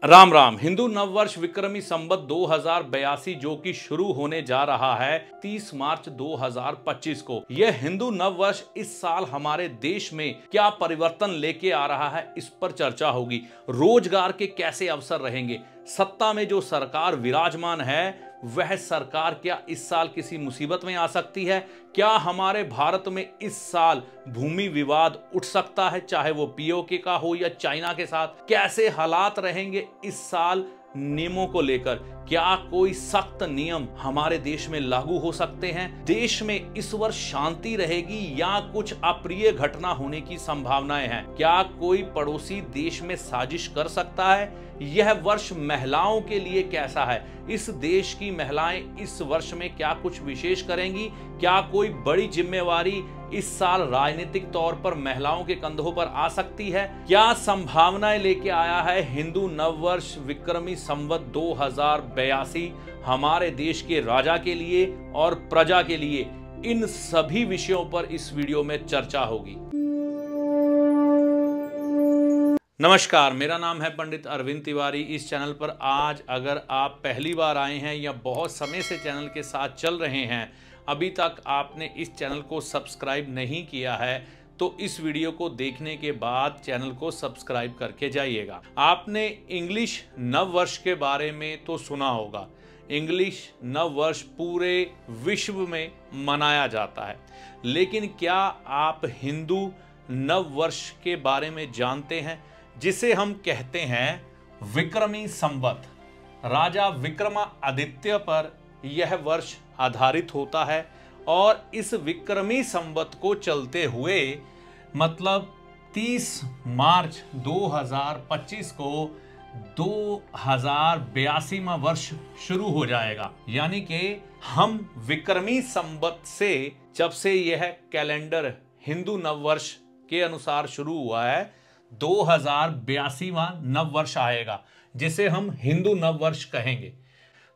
राम राम। हिंदू नववर्ष विक्रमी संवत 2082 जो कि शुरू होने जा रहा है 30 मार्च 2025 को। यह हिंदू नववर्ष इस साल हमारे देश में क्या परिवर्तन लेके आ रहा है, इस पर चर्चा होगी। रोजगार के कैसे अवसर रहेंगे, सत्ता में जो सरकार विराजमान है वह सरकार क्या इस साल किसी मुसीबत में आ सकती है, क्या हमारे भारत में इस साल भूमि विवाद उठ सकता है, चाहे वो पीओके का हो या चाइना के साथ, कैसे हालात रहेंगे इस साल नियमों को लेकर, क्या कोई सख्त नियम हमारे देश में लागू हो सकते हैं, देश में इस वर्ष शांति रहेगी या कुछ अप्रिय घटना होने की संभावनाएं हैं, क्या कोई पड़ोसी देश में साजिश कर सकता है, यह वर्ष महिलाओं के लिए कैसा है, इस देश की महिलाएं इस वर्ष में क्या कुछ विशेष करेंगी, क्या कोई बड़ी जिम्मेवारी इस साल राजनीतिक तौर पर महिलाओं के कंधों पर आ सकती है, क्या संभावनाएं लेके आया है हिंदू नववर्ष विक्रमी संवत 2082 हमारे देश के राजा के लिए और प्रजा के लिए। इन सभी विषयों पर इस वीडियो में चर्चा होगी। नमस्कार, मेरा नाम है पंडित अरविंद तिवारी। इस चैनल पर आज अगर आप पहली बार आए हैं या बहुत समय से चैनल के साथ चल रहे हैं, अभी तक आपने इस चैनल को सब्सक्राइब नहीं किया है, तो इस वीडियो को देखने के बाद चैनल को सब्सक्राइब करके जाइएगा। आपने इंग्लिश नव वर्ष के बारे में तो सुना होगा। इंग्लिश नव वर्ष पूरे विश्व में मनाया जाता है, लेकिन क्या आप हिंदू नव वर्ष के बारे में जानते हैं, जिसे हम कहते हैं विक्रमी संवत। राजा विक्रमादित्य पर यह वर्ष आधारित होता है और इस विक्रमी संवत को चलते हुए मतलब 30 मार्च 2025 को 2082वां वर्ष शुरू हो जाएगा। यानी कि हम विक्रमी संवत से जब से यह कैलेंडर हिंदू नववर्ष के अनुसार शुरू हुआ है, 2082वां नववर्ष आएगा, जिसे हम हिंदू नववर्ष कहेंगे।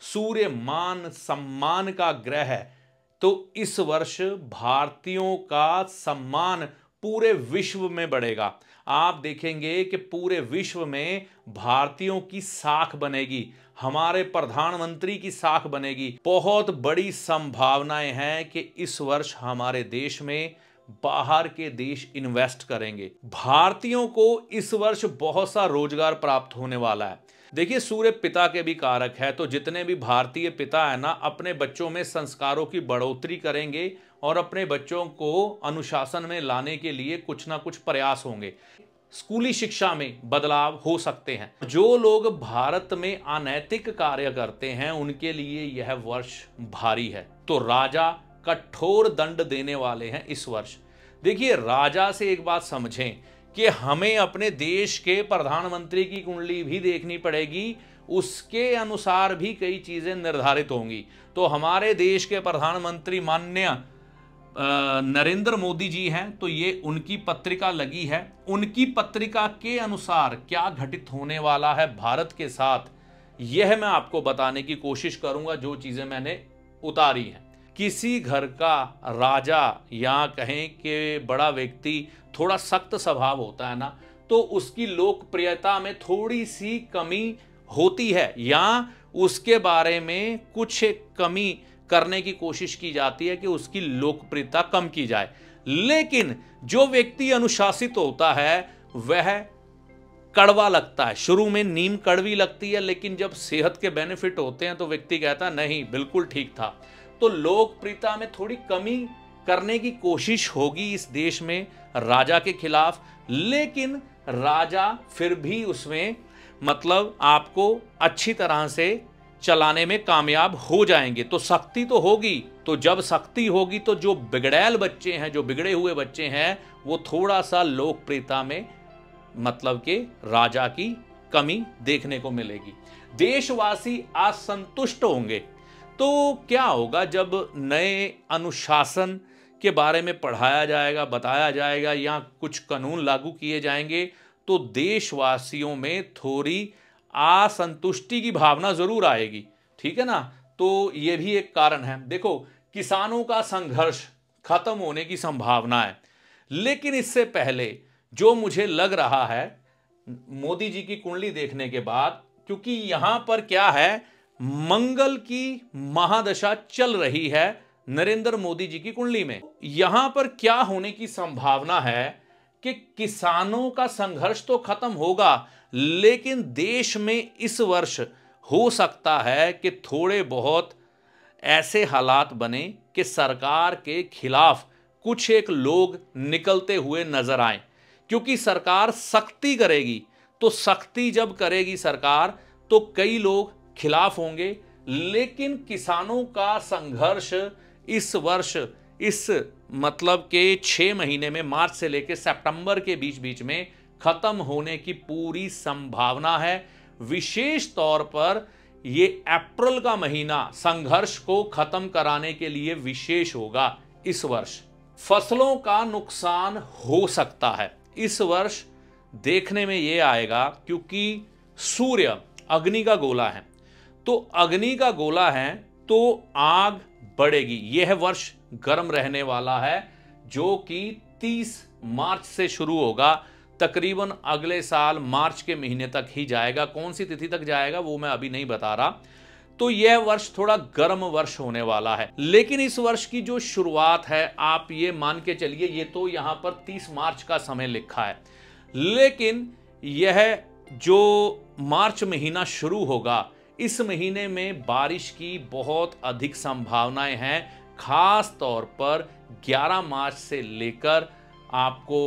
सूर्य मान सम्मान का ग्रह है, तो इस वर्ष भारतीयों का सम्मान पूरे विश्व में बढ़ेगा। आप देखेंगे कि पूरे विश्व में भारतीयों की साख बनेगी, हमारे प्रधानमंत्री की साख बनेगी। बहुत बड़ी संभावनाएं हैं कि इस वर्ष हमारे देश में बाहर के देश इन्वेस्ट करेंगे। भारतीयों को इस वर्ष बहुत सा रोजगार प्राप्त होने वाला है। देखिए, सूर्य पिता के भी कारक है, तो जितने भी भारतीय पिता है ना, अपने बच्चों में संस्कारों की बढ़ोतरी करेंगे और अपने बच्चों को अनुशासन में लाने के लिए कुछ ना कुछ प्रयास होंगे। स्कूली शिक्षा में बदलाव हो सकते हैं। जो लोग भारत में अनैतिक कार्य करते हैं उनके लिए यह वर्ष भारी है, तो राजा कठोर दंड देने वाले हैं इस वर्ष। देखिए, राजा से एक बात समझें कि हमें अपने देश के प्रधानमंत्री की कुंडली भी देखनी पड़ेगी, उसके अनुसार भी कई चीजें निर्धारित होंगी। तो हमारे देश के प्रधानमंत्री माननीय नरेंद्र मोदी जी हैं, तो ये उनकी पत्रिका लगी है। उनकी पत्रिका के अनुसार क्या घटित होने वाला है भारत के साथ, यह मैं आपको बताने की कोशिश करूंगा, जो चीजें मैंने उतारी हैं। किसी घर का राजा या कहें कि बड़ा व्यक्ति थोड़ा सख्त स्वभाव होता है ना, तो उसकी लोकप्रियता में थोड़ी सी कमी होती है या उसके बारे में कुछ कमी करने की कोशिश की जाती है कि उसकी लोकप्रियता कम की जाए। लेकिन जो व्यक्ति अनुशासित होता है वह कड़वा लगता है। शुरू में नीम कड़वी लगती है, लेकिन जब सेहत के बेनिफिट होते हैं तो व्यक्ति कहता है नहीं, बिल्कुल ठीक था। तो लोकप्रियता में थोड़ी कमी करने की कोशिश होगी इस देश में राजा के खिलाफ, लेकिन राजा फिर भी उसमें मतलब आपको अच्छी तरह से चलाने में कामयाब हो जाएंगे। तो सख्ती तो होगी, तो जब सख्ती होगी तो जो बिगड़ैल बच्चे हैं, जो बिगड़े हुए बच्चे हैं, वो थोड़ा सा लोकप्रियता में मतलब के राजा की कमी देखने को मिलेगी। देशवासी असंतुष्ट होंगे। तो क्या होगा जब नए अनुशासन के बारे में पढ़ाया जाएगा, बताया जाएगा या कुछ कानून लागू किए जाएंगे, तो देशवासियों में थोड़ी असंतुष्टि की भावना जरूर आएगी। ठीक है ना, तो ये भी एक कारण है। देखो, किसानों का संघर्ष खत्म होने की संभावना है, लेकिन इससे पहले जो मुझे लग रहा है, मोदी जी की कुंडली देखने के बाद क्योंकि यहां पर क्या है, मंगल की महादशा चल रही है नरेंद्र मोदी जी की कुंडली में। यहां पर क्या होने की संभावना है कि किसानों का संघर्ष तो खत्म होगा, लेकिन देश में इस वर्ष हो सकता है कि थोड़े बहुत ऐसे हालात बने कि सरकार के खिलाफ कुछ एक लोग निकलते हुए नजर आए, क्योंकि सरकार सख्ती करेगी, तो सख्ती जब करेगी सरकार तो कई लोग खिलाफ होंगे। लेकिन किसानों का संघर्ष इस वर्ष, इस मतलब के 6 महीने में, मार्च से लेकर सितंबर के बीच बीच में खत्म होने की पूरी संभावना है। विशेष तौर पर ये अप्रैल का महीना संघर्ष को खत्म कराने के लिए विशेष होगा। इस वर्ष फसलों का नुकसान हो सकता है, इस वर्ष देखने में ये आएगा, क्योंकि सूर्य अग्नि का गोला है, तो अग्नि का गोला है तो आग बढ़ेगी। यह वर्ष गर्म रहने वाला है, जो कि 30 मार्च से शुरू होगा, तकरीबन अगले साल मार्च के महीने तक ही जाएगा। कौन सी तिथि तक जाएगा वो मैं अभी नहीं बता रहा। तो यह वर्ष थोड़ा गर्म वर्ष होने वाला है। लेकिन इस वर्ष की जो शुरुआत है, आप ये मान के चलिए, ये तो यहां पर 30 मार्च का समय लिखा है, लेकिन यह जो मार्च महीना शुरू होगा, इस महीने में बारिश की बहुत अधिक संभावनाएं हैं। खास तौर पर 11 मार्च से लेकर आपको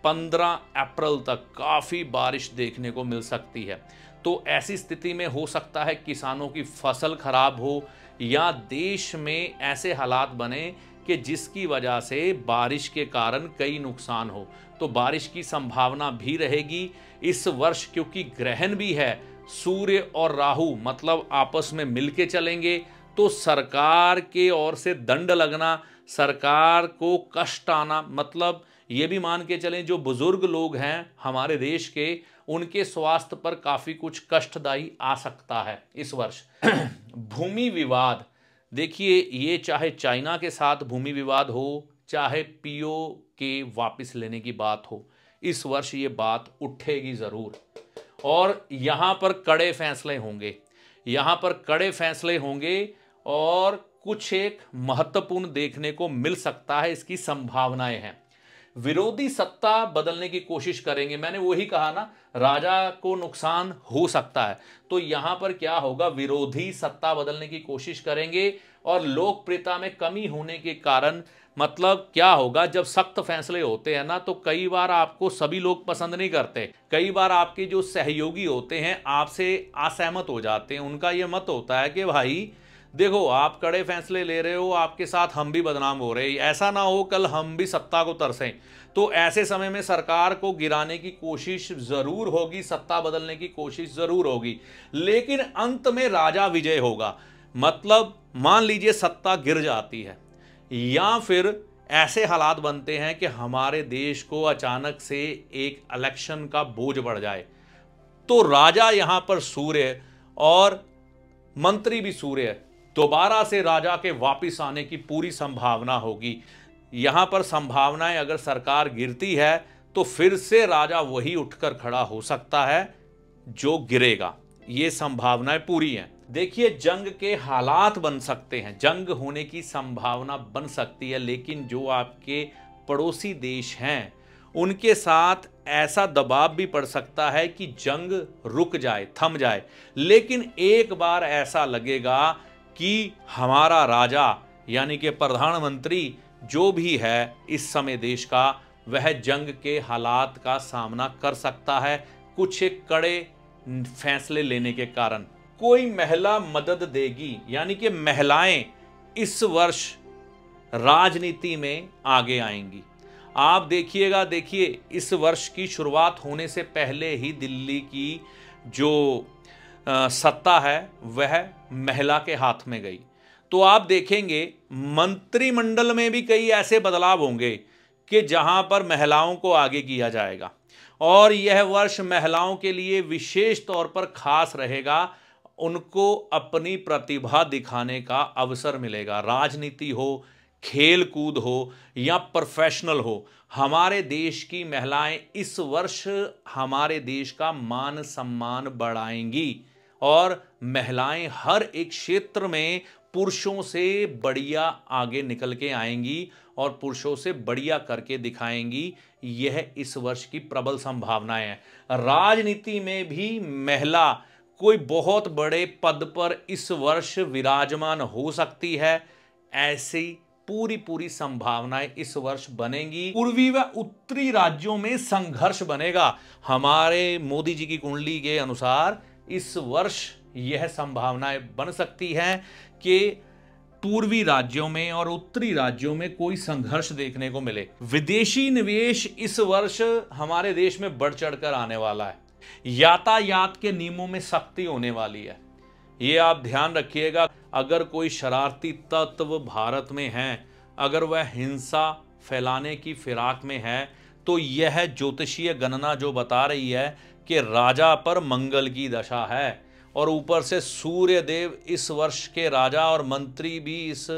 15 अप्रैल तक काफी बारिश देखने को मिल सकती है। तो ऐसी स्थिति में हो सकता है किसानों की फसल खराब हो, या देश में ऐसे हालात बने कि जिसकी वजह से बारिश के कारण कई नुकसान हो। तो बारिश की संभावना भी रहेगी इस वर्ष, क्योंकि ग्रहण भी है, सूर्य और राहु मतलब आपस में मिलके चलेंगे, तो सरकार के ओर से दंड लगना, सरकार को कष्ट आना, मतलब ये भी मान के चलें जो बुजुर्ग लोग हैं हमारे देश के, उनके स्वास्थ्य पर काफी कुछ कष्टदायी आ सकता है इस वर्ष। भूमि विवाद, देखिए ये चाहे चाइना के साथ भूमि विवाद हो, चाहे पीओ के वापस लेने की बात हो, इस वर्ष ये बात उठेगी जरूर, और यहां पर कड़े फैसले होंगे, यहां पर कड़े फैसले होंगे, और कुछ एक महत्वपूर्ण देखने को मिल सकता है, इसकी संभावनाएं हैं। विरोधी सत्ता बदलने की कोशिश करेंगे, मैंने वही कहा ना, राजा को नुकसान हो सकता है, तो यहां पर क्या होगा, विरोधी सत्ता बदलने की कोशिश करेंगे, और लोकप्रियता में कमी होने के कारण मतलब क्या होगा, जब सख्त फैसले होते हैं ना, तो कई बार आपको सभी लोग पसंद नहीं करते, कई बार आपके जो सहयोगी होते हैं आपसे असहमत हो जाते हैं। उनका यह मत होता है कि भाई देखो आप कड़े फैसले ले रहे हो, आपके साथ हम भी बदनाम हो रहे हैं, ऐसा ना हो कल हम भी सत्ता को तरसें। तो ऐसे समय में सरकार को गिराने की कोशिश जरूर होगी, सत्ता बदलने की कोशिश जरूर होगी, लेकिन अंत में राजा विजय होगा। मतलब मान लीजिए सत्ता गिर जाती है, या फिर ऐसे हालात बनते हैं कि हमारे देश को अचानक से एक इलेक्शन का बोझ बढ़ जाए, तो राजा यहां पर सूर्य और मंत्री भी सूर्य, दोबारा से राजा के वापिस आने की पूरी संभावना होगी। यहां पर संभावनाएं, अगर सरकार गिरती है तो फिर से राजा वही उठकर खड़ा हो सकता है जो गिरेगा, ये संभावनाएं पूरी हैं। देखिए जंग के हालात बन सकते हैं, जंग होने की संभावना बन सकती है, लेकिन जो आपके पड़ोसी देश हैं उनके साथ ऐसा दबाव भी पड़ सकता है कि जंग रुक जाए, थम जाए। लेकिन एक बार ऐसा लगेगा कि हमारा राजा यानी कि प्रधानमंत्री जो भी है इस समय देश का, वह जंग के हालात का सामना कर सकता है कुछ एक कड़े फैसले लेने के कारण। कोई महिला मदद देगी, यानी कि महिलाएं इस वर्ष राजनीति में आगे आएंगी। आप देखिएगा, देखिए इस वर्ष की शुरुआत होने से पहले ही दिल्ली की जो सत्ता है वह महिला के हाथ में गई। तो आप देखेंगे मंत्रिमंडल में भी कई ऐसे बदलाव होंगे कि जहां पर महिलाओं को आगे किया जाएगा, और यह वर्ष महिलाओं के लिए विशेष तौर पर खास रहेगा। उनको अपनी प्रतिभा दिखाने का अवसर मिलेगा, राजनीति हो, खेल कूद हो या प्रोफेशनल हो, हमारे देश की महिलाएं इस वर्ष हमारे देश का मान सम्मान बढ़ाएंगी और महिलाएं हर एक क्षेत्र में पुरुषों से बढ़िया आगे निकल के आएंगी और पुरुषों से बढ़िया करके दिखाएंगी। यह इस वर्ष की प्रबल संभावनाएं हैं। राजनीति में भी महिला कोई बहुत बड़े पद पर इस वर्ष विराजमान हो सकती है। ऐसी पूरी संभावनाएं इस वर्ष बनेंगी। पूर्वी व उत्तरी राज्यों में संघर्ष बनेगा। हमारे मोदी जी की कुंडली के अनुसार इस वर्ष यह संभावनाएं बन सकती हैं कि पूर्वी राज्यों में और उत्तरी राज्यों में कोई संघर्ष देखने को मिले। विदेशी निवेश इस वर्ष हमारे देश में बढ़ चढ़कर आने वाला है। यातायात के नियमों में सख्ती होने वाली है, ये आप ध्यान रखिएगा। अगर कोई शरारती तत्व भारत में है, अगर वह हिंसा फैलाने की फिराक में है, तो यह ज्योतिषीय गणना जो बता रही है कि राजा पर मंगल की दशा है और ऊपर से सूर्य देव इस वर्ष के राजा और मंत्री भी इस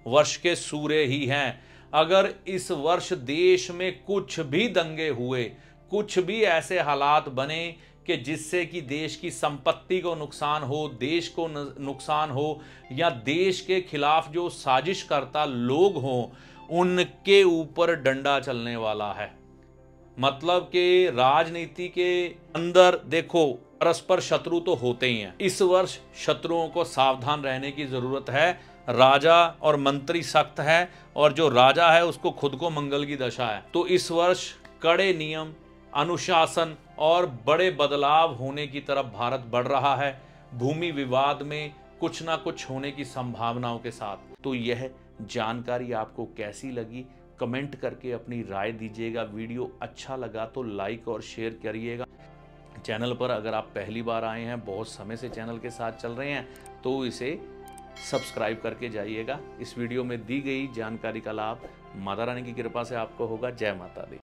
वर्ष के सूर्य ही हैं। अगर इस वर्ष देश में कुछ भी दंगे हुए, कुछ भी ऐसे हालात बने कि जिससे कि देश की संपत्ति को नुकसान हो, देश को नुकसान हो या देश के खिलाफ जो साजिश करता लोग हों, उनके ऊपर डंडा चलने वाला है। मतलब कि राजनीति के अंदर देखो परस्पर शत्रु तो होते ही हैं। इस वर्ष शत्रुओं को सावधान रहने की जरूरत है। राजा और मंत्री सख्त है और जो राजा है उसको खुद को मंगल की दशा है। तो इस वर्ष कड़े नियम, अनुशासन और बड़े बदलाव होने की तरफ भारत बढ़ रहा है। भूमि विवाद में कुछ ना कुछ होने की संभावनाओं के साथ। तो यह जानकारी आपको कैसी लगी, कमेंट करके अपनी राय दीजिएगा। वीडियो अच्छा लगा तो लाइक और शेयर करिएगा। चैनल पर अगर आप पहली बार आए हैं, बहुत समय से चैनल के साथ चल रहे हैं, तो इसे सब्सक्राइब करके जाइएगा। इस वीडियो में दी गई जानकारी का लाभ माता रानी की कृपा से आपको होगा। जय माता दी।